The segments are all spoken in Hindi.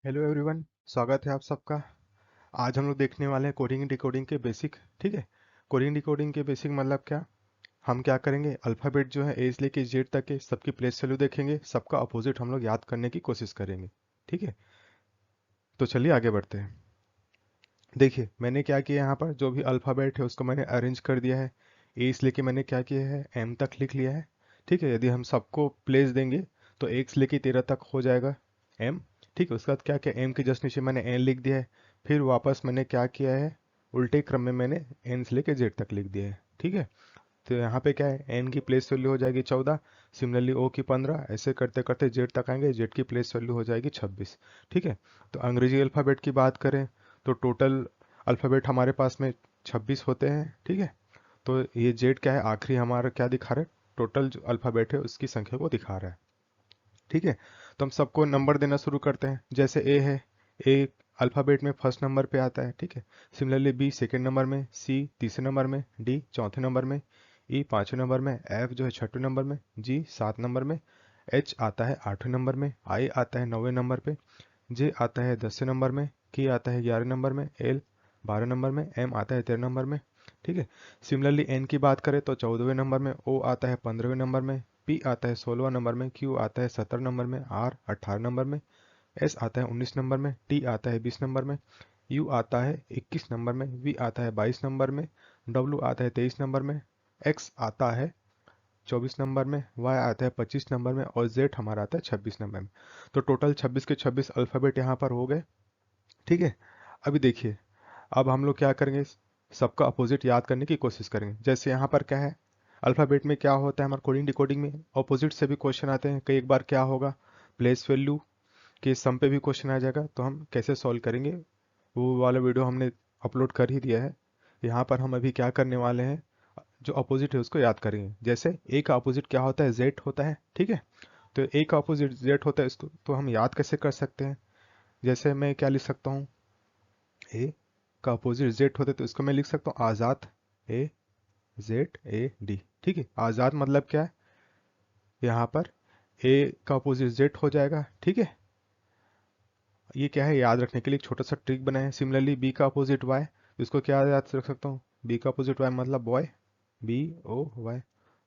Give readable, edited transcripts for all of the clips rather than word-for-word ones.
हेलो एवरीवन, स्वागत है आप सबका। आज हम लोग देखने वाले हैं कोडिंग डिकोडिंग के बेसिक। ठीक है। कोडिंग डिकोडिंग के बेसिक मतलब क्या, हम क्या करेंगे, अल्फ़ाबेट जो है ए से लेके जेड तक के सबकी प्लेस वैल्यू देखेंगे, सबका अपोजिट हम लोग याद करने की कोशिश करेंगे। ठीक है, तो चलिए आगे बढ़ते हैं। देखिए मैंने क्या किया, यहाँ पर जो भी अल्फ़ाबेट है उसको मैंने अरेंज कर दिया है। ए से लेके मैंने क्या किया है, एम तक लिख लिया है। ठीक है, यदि हम सबको प्लेस देंगे तो 1 से लेके 13 तक हो जाएगा एम। ठीक है, उसके बाद क्या किया, एम के जस्ट नीचे मैंने एन लिख दिया है। फिर वापस मैंने क्या किया है, उल्टे क्रम में मैंने एन से लेके जेड तक लिख दिया है। ठीक है, तो यहाँ पे क्या है, एन की प्लेस वैल्यू हो जाएगी 14, सिमिलरली ओ की 15, ऐसे करते करते जेड तक आएंगे, जेड की प्लेस वैल्यू हो जाएगी 26। ठीक है, तो अंग्रेजी अल्फ़ाबेट की बात करें तो टोटल अल्फ़ाबेट हमारे पास में 26 होते हैं। ठीक है, तो ये जेड क्या है, आखिरी हमारा क्या दिखा रहा है, टोटल जो अल्फ़ाबेट है उसकी संख्या को दिखा रहा है। ठीक है, तो हम सबको नंबर देना शुरू करते हैं। जैसे ए है, ए अल्फ़ाबेट में फर्स्ट नंबर पे आता है। ठीक है, सिमिलरली बी सेकेंड नंबर में, सी तीसरे नंबर में, डी चौथे नंबर में, ई पाँचवें नंबर में, एफ जो है छठवें नंबर में, जी सात नंबर में, एच आता है आठवें नंबर में, आई आता है नौवें नंबर पे, जे आता है 10वें नंबर में, के आता है 11वें नंबर में, एल 12 नंबर में, एम आता है 13 नंबर में। ठीक है, सिमिलरली एन की बात करें तो 14वें नंबर में, ओ आता है 15वें नंबर में, पी आता है 16वां नंबर में, क्यू आता है 17 नंबर में, आर 18 नंबर में, एस आता है 19 नंबर में, टी आता है 20 नंबर में, यू आता है 21 नंबर में, वी आता है 22 नंबर में, डब्ल्यू आता है 23 नंबर में, एक्स आता है 24 नंबर में, वाई आता है 25 नंबर में और जेड हमारा आता है 26 नंबर में। तो टोटल 26 के 26 अल्फ़ाबेट यहाँ पर हो गए। ठीक है, अभी देखिए, अब हम लोग क्या करेंगे, सबका अपोजिट याद करने की कोशिश करेंगे। जैसे यहाँ पर क्या है, अल्फ़ाबेट में क्या होता है, हमारे कोडिंग डिकोडिंग में अपोजिट से भी क्वेश्चन आते हैं। कई एक बार क्या होगा, प्लेस वैल्यू के सम पे भी क्वेश्चन आ जाएगा, तो हम कैसे सॉल्व करेंगे वो वाला वीडियो हमने अपलोड कर ही दिया है। यहाँ पर हम अभी क्या करने वाले हैं, जो अपोजिट है उसको याद करेंगे। जैसे ए का अपोजिट क्या होता है, जेड होता है। ठीक है, तो ए का अपोजिट जेड होता है, इसको तो हम याद कैसे कर सकते हैं। जैसे मैं क्या लिख सकता हूँ, ए का अपोजिट जेड होता है तो इसको मैं लिख सकता हूँ आज़ाद, ए जेड ए डी। ठीक है, आज़ाद मतलब क्या है, यहाँ पर ए का अपोजिट जेड हो जाएगा। ठीक है, ये क्या है, याद रखने के लिए एक छोटा सा ट्रिक बनाए। सिमिलरली बी का अपोजिट वाई, इसको क्या याद रख सकता हूँ, बी का अपोजिट वाई मतलब boy, B O Y.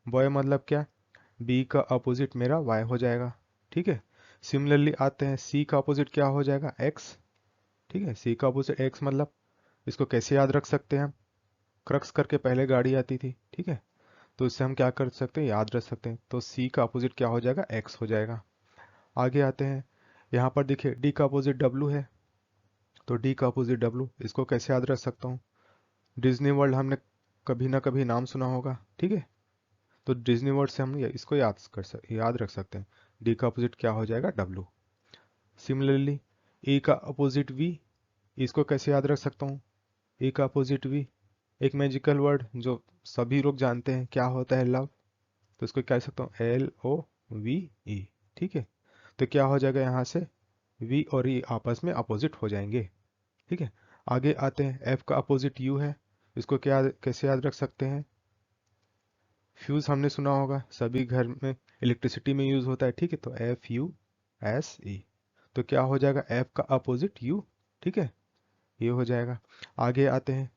Boy मतलब क्या, बी का अपोजिट मेरा वाई हो जाएगा। ठीक है, सिमिलरली आते हैं सी का अपोजिट क्या हो जाएगा, एक्स। ठीक है, सी का अपोजिट एक्स मतलब, इसको कैसे याद रख सकते हैं हम, क्रक्स करके पहले गाड़ी आती थी। ठीक है, तो इससे हम क्या कर सकते हैं, याद रख सकते हैं। तो सी का अपोजिट क्या हो जाएगा, एक्स हो जाएगा। आगे आते हैं, यहाँ पर देखिए डी का अपोजिट डब्लू है, तो डी का अपोजिट डब्लू, इसको कैसे याद रख सकता हूँ, डिज्नी वर्ल्ड हमने कभी ना कभी नाम सुना होगा। ठीक है, तो डिज्नी वर्ल्ड से हम इसको याद रख सकते हैं। डी का अपोजिट क्या हो जाएगा, डब्लू। सिमिलरली ए का अपोजिट वी, इसको कैसे याद रख सकता हूँ, ए का अपोजिट वी, एक मैजिकल वर्ड जो सभी लोग जानते हैं, क्या होता है, लव। तो इसको क्या कह सकता हूँ, एल ओ वी ई। ठीक है, तो क्या हो जाएगा, यहाँ से वी और ई आपस में अपोजिट हो जाएंगे। ठीक है, आगे आते हैं, एफ का अपोजिट यू है, इसको क्या कैसे याद रख सकते हैं, फ्यूज हमने सुना होगा, सभी घर में इलेक्ट्रिसिटी में यूज होता है। ठीक है, तो एफ यू एस ई, तो क्या हो जाएगा, एफ का अपोजिट यू। ठीक है, ये हो जाएगा। आगे आते हैं,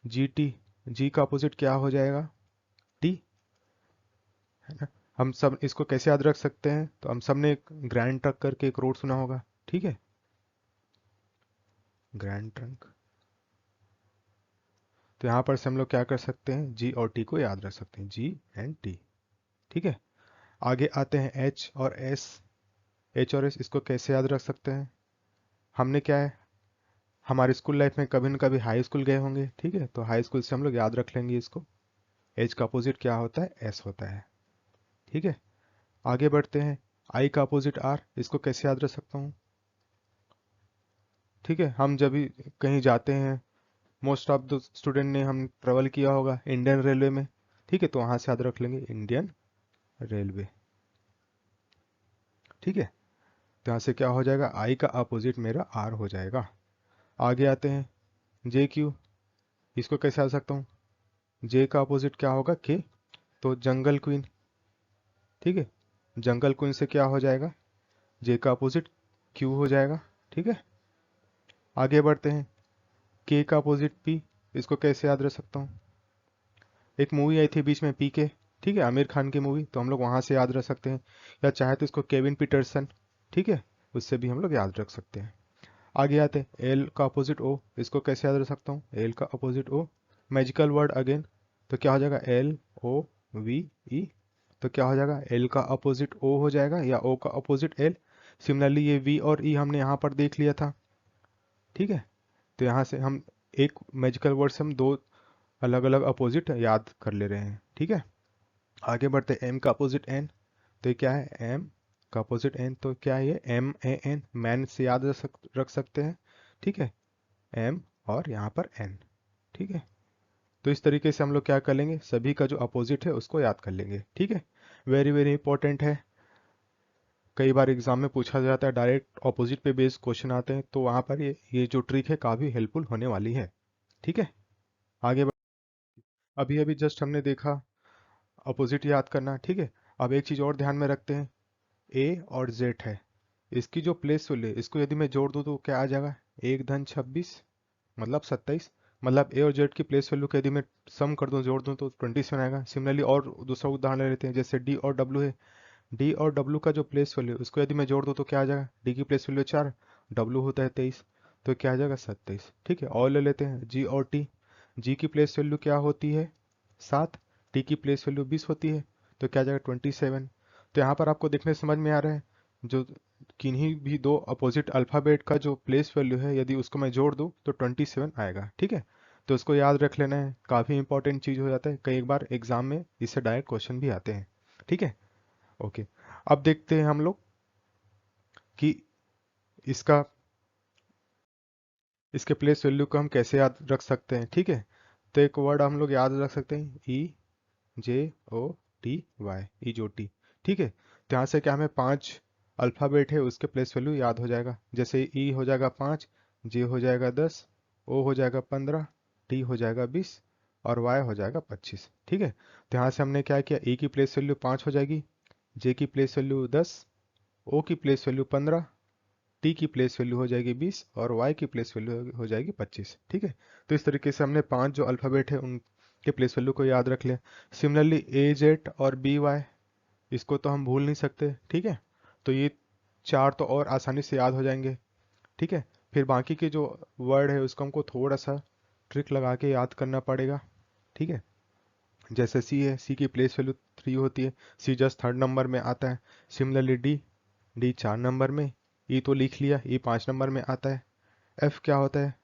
जी टी, जी का अपोजिट क्या हो जाएगा, टी, है ना। हम सब इसको कैसे याद रख सकते हैं, तो हम सब ने ग्रैंड ट्रक करके एक रोड सुना होगा। ठीक है, ग्रैंड ट्रंक, तो यहाँ पर से हम लोग क्या कर सकते हैं, जी और टी को याद रख सकते हैं, जी एंड टी। ठीक है, आगे आते हैं एच और एस, एच और एस इसको कैसे याद रख सकते हैं, हमने क्या है, हमारे स्कूल लाइफ में कभी न कभी हाई स्कूल गए होंगे। ठीक है, तो हाई स्कूल से हम लोग याद रख लेंगे इसको, एच का अपोजिट क्या होता है, एस होता है। ठीक है, आगे बढ़ते हैं, आई का अपोजिट आर, इसको कैसे याद रख सकता हूँ। ठीक है, हम जब भी कहीं जाते हैं, मोस्ट ऑफ द स्टूडेंट ने हम ट्रेवल किया होगा इंडियन रेलवे में। ठीक है, तो वहाँ से याद रख लेंगे इंडियन रेलवे। ठीक है, तो यहाँ से क्या हो जाएगा, आई का अपोजिट मेरा आर हो जाएगा। आगे आते हैं, जे क्यू, इसको कैसे आ सकता हूँ, जे का अपोजिट क्या होगा, के, तो जंगल क्वीन। ठीक है, जंगल क्वीन से क्या हो जाएगा, जे का अपोजिट क्यू हो जाएगा। ठीक है, आगे बढ़ते हैं। के का अपोजिट पी, इसको कैसे याद रख सकता हूँ? एक मूवी आई थी बीच में पी के, ठीक है, आमिर खान की मूवी, तो हम लोग वहां से याद रख सकते हैं, या चाहे तो इसको केविन पीटरसन, ठीक है, उससे भी हम लोग याद रख सकते हैं। आगे आते हैं, एल का अपोजिट ओ, इसको कैसे याद रख सकता हूँ? एल का opposite O, magical word again, तो क्या हो जाएगा? एल ओ वी ई, तो क्या हो जाएगा? एल का अपोजिट ओ हो जाएगा, या ओ का अपोजिट एल। सिमिलरली ये वी और ई हमने यहाँ पर देख लिया था, ठीक है, तो यहाँ से हम एक मैजिकल वर्ड से हम दो अलग अलग अपोजिट याद कर ले रहे हैं, ठीक है। आगे बढ़ते हैं, एम का अपोजिट एन, तो ये क्या है? एम का अपोजिट एन, तो क्या है ये? एम ए एन, मैन से याद रख सकते हैं, ठीक है, एम और यहाँ पर एन, ठीक है। तो इस तरीके से हम लोग क्या कर लेंगे? सभी का जो अपोजिट है उसको याद कर लेंगे, ठीक है। वेरी वेरी इंपॉर्टेंट है, कई बार एग्जाम में पूछा जाता है, डायरेक्ट अपोजिट पे बेस्ड क्वेश्चन आते हैं, तो वहाँ पर ये जो ट्रिक है काफ़ी हेल्पफुल होने वाली है, ठीक है। आगे अभी अभी जस्ट हमने देखा अपोजिट याद करना, ठीक है। अब एक चीज़ और ध्यान में रखते हैं, ए और जेड है, इसकी जो प्लेस वैल्यू है, इसको यदि मैं जोड़ दूँ तो क्या आ जाएगा? 1 धन 26 मतलब 27, मतलब ए और जेड की प्लेस वैल्यू को यदि मैं सम कर दूं, जोड़ दूं, तो 27 आएगा। सिमिलरली और दूसरा उदाहरण ले लेते हैं, जैसे डी और डब्ल्यू है, डी और डब्ल्यू का जो प्लेस वैल्यू है उसको यदि मैं जोड़ दूं तो क्या आ जाएगा? डी की प्लेस वैल्यू 4, डब्ल्यू होता है 23, तो क्या आ जाएगा? 27, ठीक है। और ले लेते हैं जी और टी, जी की प्लेस वैल्यू क्या होती है? 7, टी की प्लेस वैल्यू 20 होती है, तो क्या आ जाएगा? 27। तो यहाँ पर आपको देखने समझ में आ रहा है, जो किन्हीं भी दो अपोजिट अल्फ़ाबेट का जो प्लेस वैल्यू है यदि उसको मैं जोड़ दूँ तो 27 आएगा, ठीक है। तो उसको याद रख लेना है, काफ़ी इंपॉर्टेंट चीज़ हो जाता है, कई बार एग्जाम में इससे डायरेक्ट क्वेश्चन भी आते हैं, ठीक है। ओके, अब देखते हैं हम लोग कि इसका इसके प्लेस वैल्यू को हम कैसे याद रख सकते हैं, ठीक है। तो एक वर्ड हम लोग याद रख सकते हैं, ई जे ओ टी वाई, ई जो टी, ठीक है। तो यहाँ से क्या हमें 5 अल्फ़ाबेट है उसके प्लेस वैल्यू याद हो जाएगा, जैसे ई हो जाएगा 5, जे हो जाएगा 10, ओ हो जाएगा 15, टी हो जाएगा 20 और वाई हो जाएगा 25, ठीक है। तो यहाँ से हमने क्या किया, ई की प्लेस वैल्यू 5 हो जाएगी, जे की प्लेस वैल्यू 10, ओ की प्लेस वैल्यू 15, टी की प्लेस वैल्यू हो जाएगी 20 और वाई की प्लेस वैल्यू हो जाएगी 25, ठीक है। तो इस तरीके से हमने 5 जो अल्फ़ाबेट है उनके प्लेस वैल्यू को याद रख लिया। सिमिलरली ए जेड और बी वाई, इसको तो हम भूल नहीं सकते, ठीक है। तो ये 4 तो और आसानी से याद हो जाएंगे, ठीक है। फिर बाकी के जो वर्ड है उसको हमको थोड़ा सा ट्रिक लगा के याद करना पड़ेगा, ठीक है। जैसे सी है, सी की प्लेस वैल्यू 3 होती है, सी जस्ट थर्ड नंबर में आता है। सिमिलरली डी, डी 4 नंबर में, ई तो लिख लिया, ई 5 नंबर में आता है। एफ क्या होता है?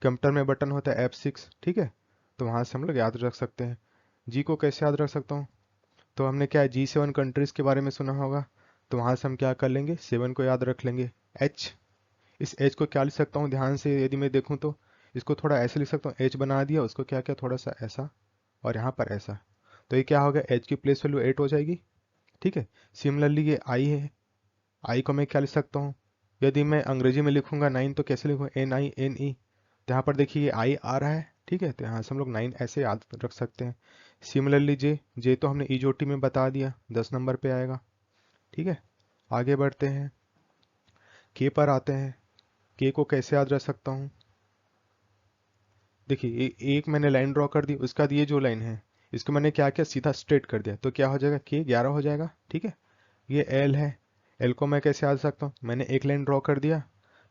कंप्यूटर में बटन होता है F6, ठीक है, तो वहां से हम लोग याद रख सकते हैं। जी को कैसे याद रख सकता हूँ? तो हमने क्या है, G7 कंट्रीज के बारे में सुना होगा, तो वहां से हम क्या कर लेंगे, 7 को याद रख लेंगे। एच, इस एच को क्या लिख सकता हूँ ध्यान से यदि मैं देखूँ तो, इसको थोड़ा ऐसे लिख सकता हूँ, एच बना दिया, उसको क्या क्या थोड़ा सा ऐसा और यहाँ पर ऐसा, तो ये क्या हो गया, एच की प्लेस वैल्यू 8 हो जाएगी, ठीक है। सिमिलरली ये आई है, आई को मैं क्या लिख सकता हूँ, यदि मैं अंग्रेजी में लिखूंगा 9 तो कैसे लिखूँ, NINE, तो यहाँ पर देखिए ये आई आ रहा है, ठीक है, तो यहाँ से हम लोग 9 ऐसे याद रख सकते हैं। सिमिलरली जे, जे तो हमने ईजोटी में बता दिया, 10 नंबर पे आएगा, ठीक है। आगे बढ़ते हैं, के पर आते हैं, के को कैसे याद रख सकता हूँ? देखिए एक मैंने लाइन ड्रॉ कर दी, उसके बाद ये जो लाइन है इसको मैंने क्या किया, सीधा स्ट्रेट कर दिया, तो क्या हो जाएगा, के 11 हो जाएगा, ठीक है। ये एल है, एल को मैं कैसे याद सकता हूँ, मैंने एक लाइन ड्रॉ कर दिया,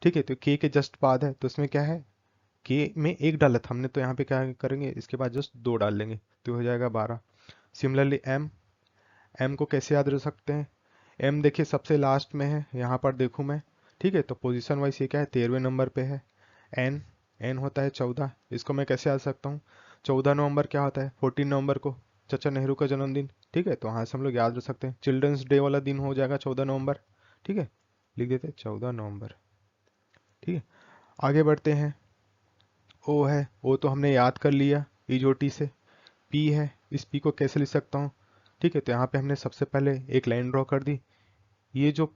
ठीक है, तो के जस्ट बाद है, तो इसमें क्या है, के में एक डाला था हमने, तो यहाँ पे क्या करेंगे, इसके बाद जस्ट 2 डाल लेंगे, तो हो जाएगा 12। सिमिलरली एम, एम को कैसे याद रख सकते हैं? एम देखिए सबसे लास्ट में है, यहाँ पर देखूँ मैं, ठीक है, तो पोजीशन वाइज ये क्या है, 13वें नंबर पे है। एन, एन होता है 14, इसको मैं कैसे याद सकता हूँ? 14 नवंबर क्या होता है, 14 नवंबर को चाचा नेहरू का जन्मदिन, ठीक है, तो वहाँ से हम लोग याद रख सकते हैं, चिल्ड्रंस डे वाला दिन हो जाएगा 14 नवंबर, ठीक है, लिख देते हैं 14 नवंबर, ठीक है। आगे बढ़ते हैं, ओ है, ओ तो हमने याद कर लिया ईजोटी से। पी है, इस पी को कैसे लिख सकता हूँ? ठीक है, तो यहाँ पे हमने सबसे पहले एक लाइन ड्रॉ कर दी, ये जो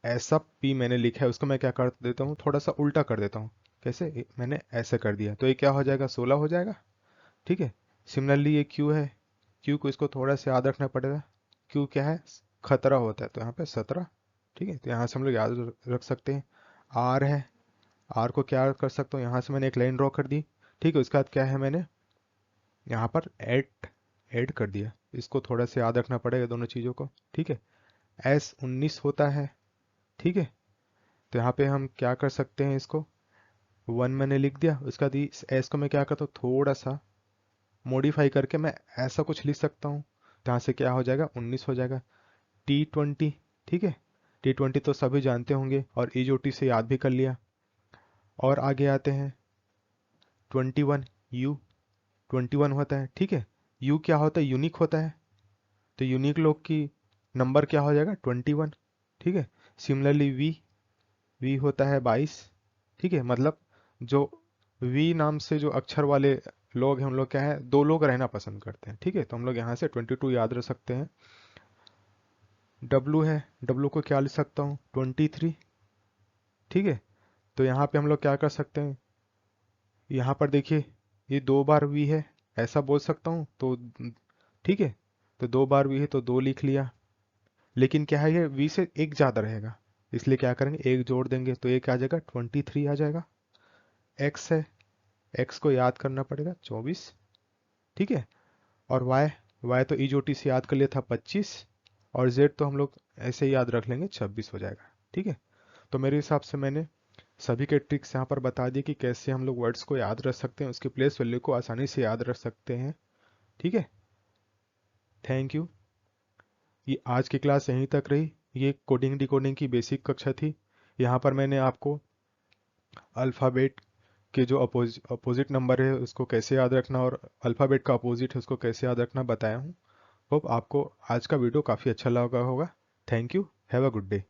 ऐसा पी मैंने लिखा है उसको मैं क्या कर देता हूँ, थोड़ा सा उल्टा कर देता हूँ, कैसे, मैंने ऐसे कर दिया, तो ये क्या हो जाएगा, 16 हो जाएगा, ठीक है। सिमिलरली ये क्यू है, क्यू को इसको थोड़ा सा याद रखना पड़ेगा, क्यू क्या है, खतरा होता है, तो यहाँ पे 17, ठीक है, तो यहाँ से हम लोग याद रख सकते हैं। आर है, आर को क्या कर सकता हूँ, यहाँ से मैंने एक लाइन ड्रॉ कर दी, ठीक है। उसके बाद क्या है, मैंने यहाँ पर ऐड कर दिया। इसको थोड़ा सा याद रखना पड़ेगा दोनों चीज़ों को, ठीक है। S19 होता है, ठीक है। तो यहाँ पे हम क्या कर सकते हैं, इसको 1 मैंने लिख दिया। उसके बाद इस एस को मैं क्या करता हूँ, थोड़ा सा मॉडिफाई करके मैं ऐसा कुछ लिख सकता हूँ। तो यहाँ से क्या हो जाएगा, 19 हो जाएगा। T20, ठीक है। T20 तो सभी जानते होंगे और EJOT से याद भी कर लिया। और आगे आते हैं 21, U 21 होता है, ठीक है। U क्या होता है, यूनिक होता है। तो यूनिक लोग की नंबर क्या हो जाएगा, 21, ठीक है। सिमिलरली V होता है 22, ठीक है। मतलब जो V नाम से जो अक्षर वाले लोग हैं, उन लोग क्या है, दो लोग रहना पसंद करते हैं, ठीक है। तो हम लोग यहाँ से 22 याद रख सकते हैं। W है, W को क्या लिख सकता हूँ, 23, ठीक है। तो यहाँ पे हम लोग क्या कर सकते हैं, यहाँ पर देखिए ये 2 बार V है, ऐसा बोल सकता हूँ तो, ठीक है। तो 2 बार V है तो 2 लिख लिया। लेकिन क्या है, ये V से एक ज़्यादा रहेगा, इसलिए क्या करेंगे, एक जोड़ देंगे तो एक आ जाएगा, 23 आ जाएगा। X है, X को याद करना पड़ेगा, 24, ठीक है। और Y तो EJOT से याद कर लिया था, 25। और Z तो हम लोग ऐसे ही याद रख लेंगे, 26 हो जाएगा, ठीक है। तो मेरे हिसाब से मैंने सभी के ट्रिक्स यहाँ पर बता दिए कि कैसे हम लोग वर्ड्स को याद रख सकते हैं, उसकी प्लेस वैल्यू को आसानी से याद रख सकते हैं, ठीक है। Thank you. ये आज की क्लास यहीं तक रही। ये कोडिंग डिकोडिंग की बेसिक कक्षा थी। यहाँ पर मैंने आपको अल्फ़ाबेट के जो अपोजिट नंबर है उसको कैसे याद रखना और अल्फ़ाबेट का अपोजिट है उसको कैसे याद रखना बताया हूँ। होप आपको आज का वीडियो काफ़ी अच्छा लगा होगा। Thank you, have a good day.